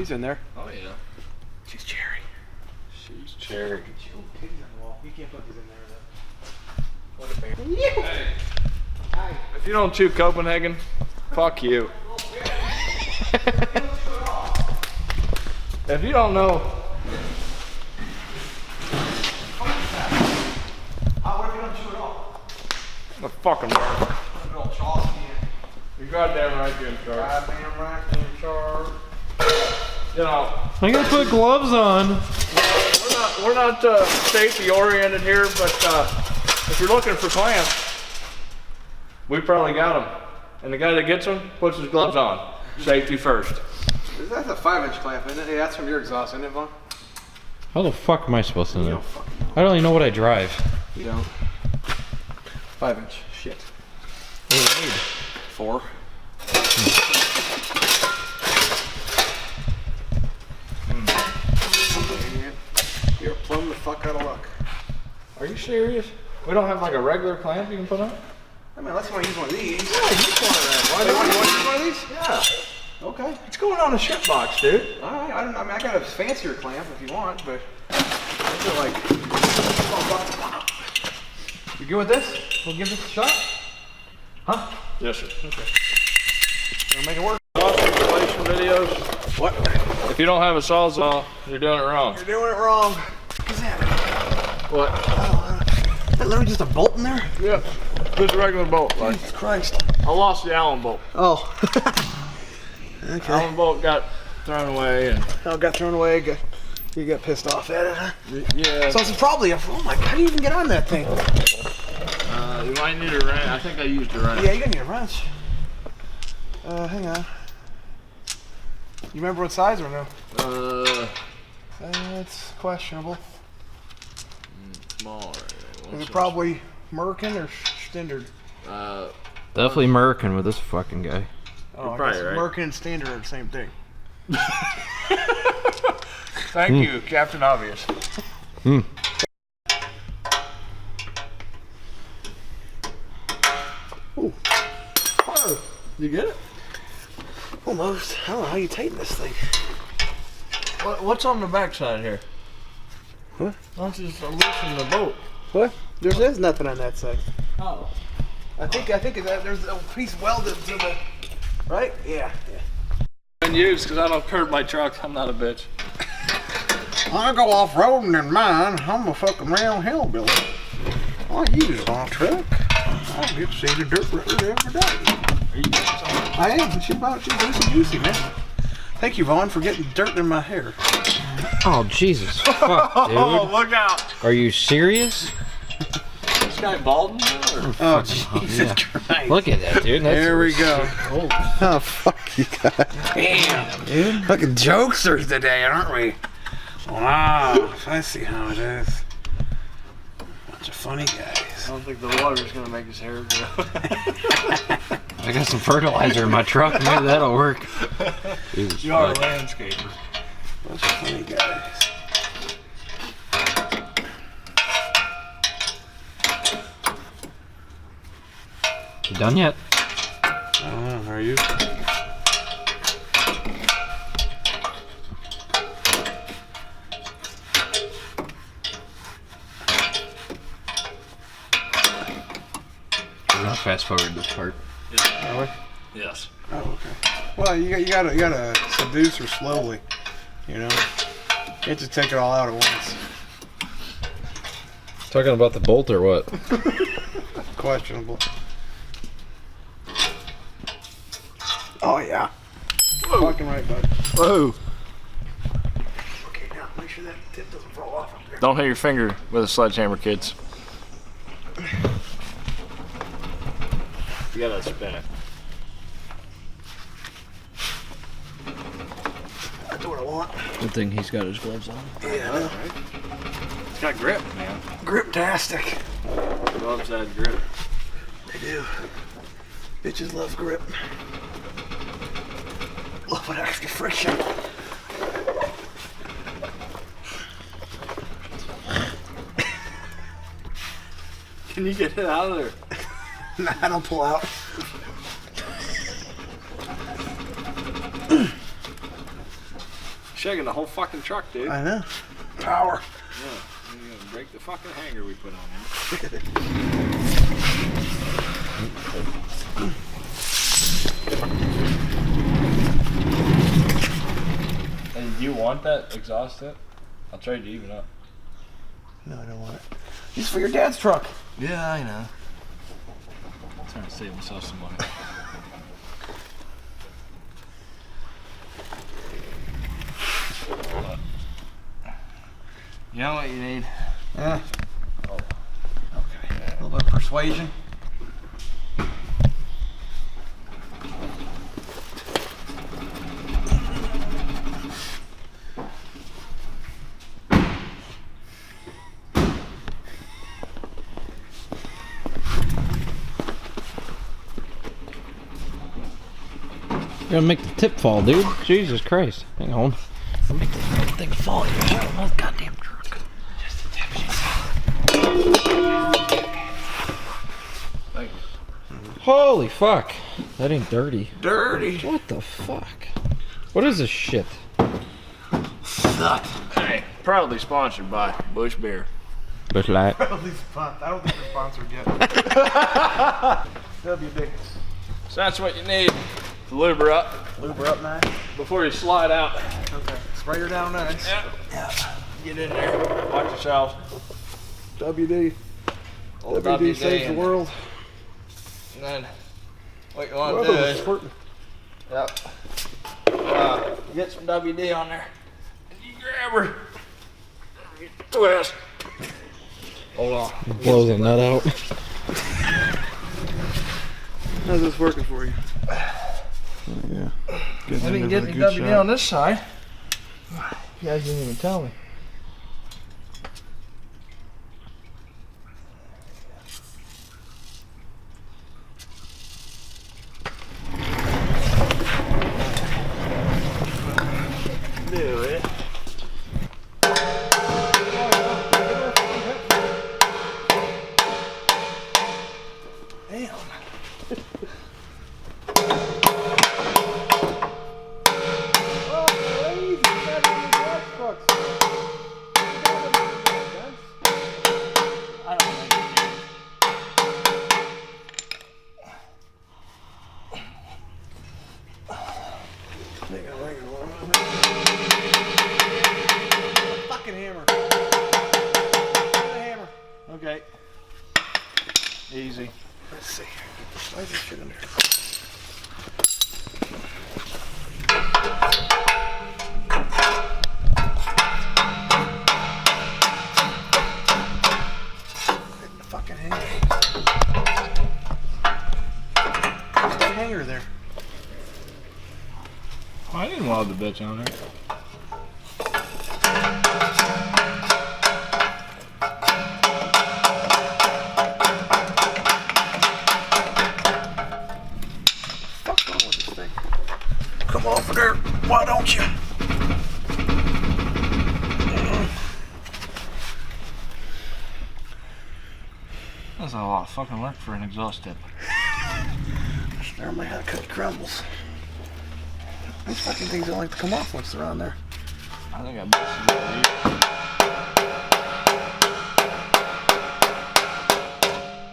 She's in there. Oh yeah. She's cherry. She's cherry. You can't put these in there though. What a baby. Hey. If you don't chew Copenhagen, fuck you. If you don't know. What if you don't chew at all? I'm a fucking burner. You're goddamn right, you're in charge. Goddamn right, you're in charge. You know, I gotta put gloves on. we're not safety oriented here, but if you're looking for clamps, we probably got them. And the guy that gets them puts his gloves on. Safety first. That's a 5-inch clamp, isn't it? Yeah, that's from your exhaust, isn't it, Vaughn? How the fuck am I supposed to know? I don't even know what I drive. You don't. 5-inch. Shit. 4. You're plumb the fuck out of luck. Are you serious? We don't have like a regular clamp you can put on? I mean, unless you want to use one of these. Yeah, use one of them. Why do you want to use one of these? Yeah. Okay. It's going on a Shitbox, dude. Alright, I mean, I got a fancier clamp if you want, but those are like $12. You good with this? We'll give this a shot? Huh? Yes, sir. Okay. Gonna make it work. Awesome installation videos. What? If you don't have a Sawzall, you're doing it wrong. You're doing it wrong. What's that? What? Is that literally just a bolt in there? Yep. Just a regular bolt. Like. Jesus Christ. I lost the Allen bolt. Oh. Okay. Allen bolt got thrown away and Oh, got thrown away. You got pissed off at it, huh? yeah. So it's probably a, oh my God, how do you even get on that thing? You might need a wrench. I think I used a wrench. Yeah, you're gonna need a wrench. Hang on. You remember what size or no? It's questionable. Small. Is it probably Merkin or Standard? Definitely American with this fucking guy. Oh, I probably guess right. Merkin and Standard are the same thing. Thank you, Captain Obvious. Ooh. Oh, you get it? Almost. I don't know how you tighten this thing. What's on the backside here? What? Why don't you just loosen the bolt? What? There's nothing on that side. Oh. I think that there's a piece welded to the. Right? Yeah. Been used because I don't curb my truck. I'm not a bitch. I go off-roading in mine. I'm a fucking round hillbilly. I use my truck. I get to see the dirt road every day. Are you getting something? I am. She's juicy, man. Thank you, Vaughn, for getting dirt in my hair. Oh, Jesus. Fuck, dude. Oh, look out! Are you serious? This guy balding? Oh, Jesus Christ. Look at that, dude. That's There we go. Oh. Oh, fuck you guys. Damn, dude. Fucking jokesters today, aren't we? Wow. I see how it is. Bunch of funny guys. I don't think the water's gonna make his hair grow. I got some fertilizer in my truck. Maybe that'll work. Jesus, You are a fuck. landscaper. Bunch of funny guys. You done yet? I don't know. Are you? We're gonna fast forward this part. Are we? Yes. Oh, okay. Well, you gotta seduce her slowly. You know? You can't just take it all out at once. Talking about the bolt or what? Questionable. Oh yeah. Whoa. Fucking right, bud. Whoa. Okay, now make sure that tip doesn't fall off up there. Don't hit your finger with a sledgehammer, kids. You gotta spin it. That's what I want. Good thing he's got his gloves on. Yeah, I know. It's got grip, man. Grip-tastic. Gloves had grip. They do. Bitches love grip. Love an extra friction. Can you get it out of there? Nah, I don't pull out. shaking the whole fucking truck, dude. I know. Power. Yeah, you're gonna break the fucking hanger we put on there. Hey, do you want that exhaust tip? I'll trade you even up. No, I don't want it. This is for your dad's truck. Yeah, I know. I'm trying to save myself some money. You know what you need? Yeah. Oh. Okay. A little bit of persuasion. You're gonna make the tip fall, dude. Jesus Christ. Hang on. I'll make this whole thing fall. You're showing the goddamn truck. Just a tip. Thank you. Holy fuck. That ain't dirty. Dirty. What the fuck? What is this shit? Sucks. Hey, proudly sponsored by Bush Beer. Bush Light. I don't think they're sponsored yet. WD. So that's what you need to lube her up Lube her up nice. before you slide out. Okay. Spray her down nice. Yeah. Get in there. Watch yourselves. WD. Old WD saves the and- world. And then what you want to do is get some WD on there. And you grab her. You twist. Hold on. Blows a nut out. How's this working for you? Yeah. I didn't get any WD on this side. You guys didn't even tell me. Do it. Damn. Fucking hammer. Hammer. Okay. Easy. Let's see. Why is this shit in there? Fucking hanger. There's a hanger there. I didn't weld the bitch on there. What's wrong with this thing? Come off of there. Why don't you? That's a lot of fucking work for an exhaust tip. That's normally how to cut crumbles. These fucking things don't like to come off once they're on there. I think I busted it.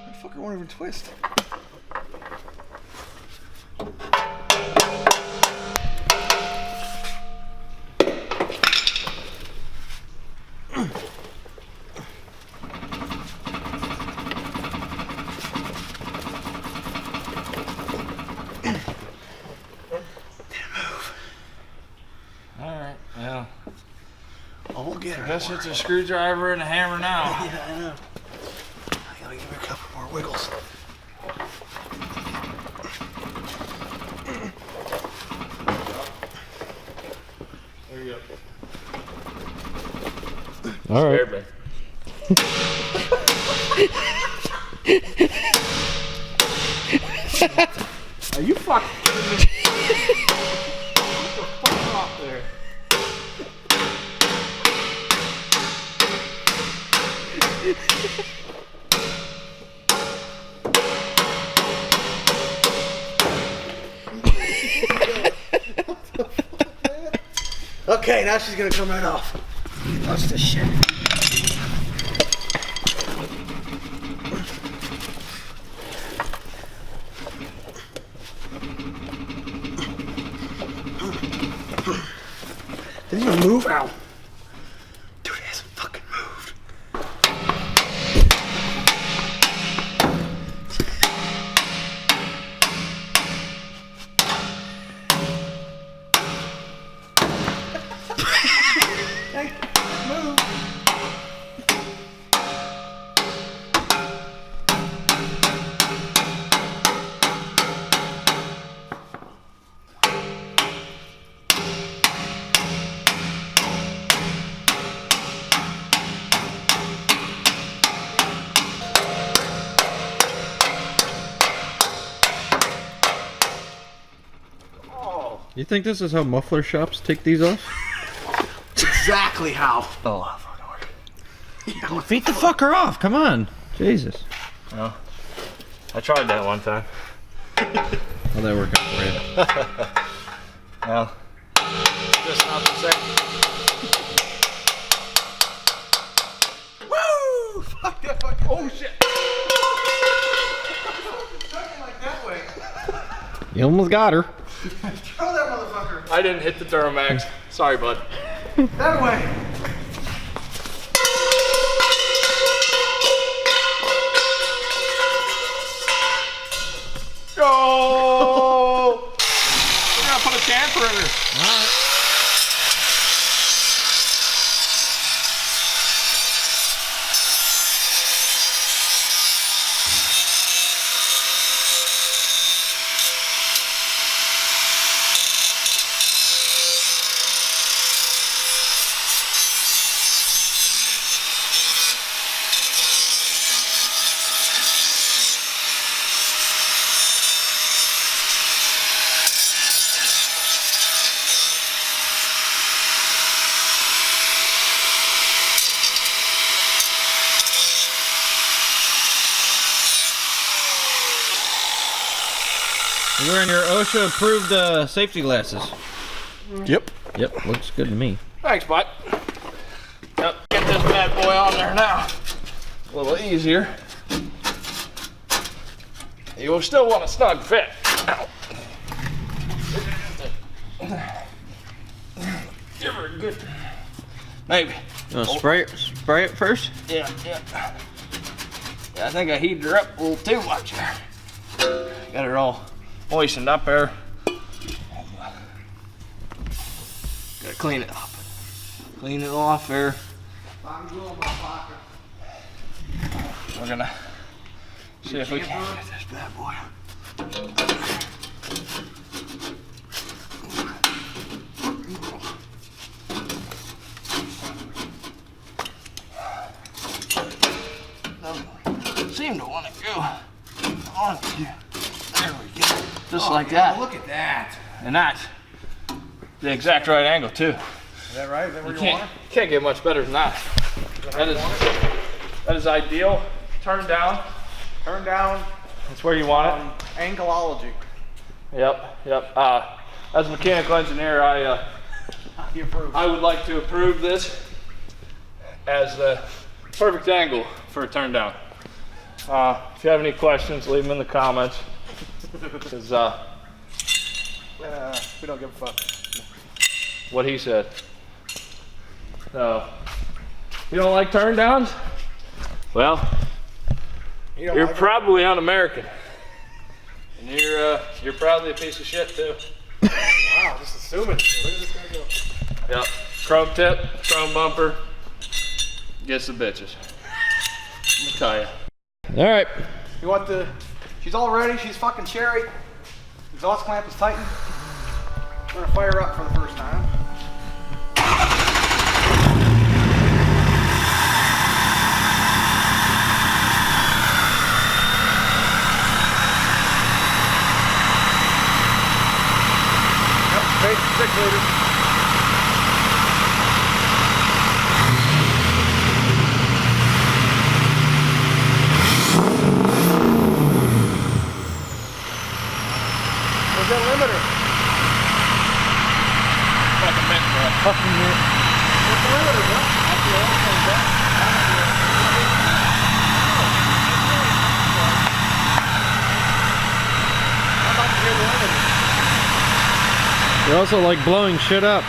The fucker won't even twist. Alright, well. I'll get her. I guess it's a screwdriver and a hammer now. Yeah, I know. I gotta give her a couple more wiggles. There you go. All right. Scared me. Are you fucking kidding me? What the fuck off there? Okay. Okay, now she's gonna come right off. Watch this shit. Didn't even move. Ow. Dude, it hasn't fucking moved. Move. You think this is how muffler shops take these off? Exactly how. Oh, fucking work. Beat the fucker off, come on. Jesus. Well, I tried that one time. How'd that work out for you? Well, just not the same. Woo! Fuck that fucking. Oh shit! Like that way. You almost got her. Throw that motherfucker. I didn't hit the Duramax. Sorry, bud. That way. Go! We're gonna put a camper in her. Alright. You're wearing your OSHA approved safety glasses. Yep. Yep, looks good to me. Thanks, bud. Yep, get this bad boy on there now. A little easier. You will still want a snug fit. Give her a good. Maybe. You wanna spray it first? Yeah. Yeah, I think I heated her up a little too much there. Got her all moistened up there. Gotta clean it up. Clean it off there. We're gonna see if we can get this bad boy. Doesn't seem to want to go on here. There we go. Just like that. Look at that. And that's the exact right angle too. Is that right? Is that where you want it? Can't get much better than that. That is ideal. Turn down. Turn down. That's where you want it. Angelology. Yep. As a mechanical engineer, I would like to approve this as the perfect angle for a turn down. If you have any questions, leave them in the comments. Because We don't give a fuck. what he said. No. You don't like turn downs? Well, you're probably un-American. And you're probably a piece of shit too. Wow, just assuming. Where is this gonna go? Yep. Chrome tip, chrome bumper. Gets the bitches. Let me tell you. All right. You want the? She's all ready. She's fucking cherry. Exhaust clamp is tightened. We're gonna fire up for the first time. Yep, 6 liters. Where's that limiter? Fucking mint, bro. Fucking You also like blowing shit up.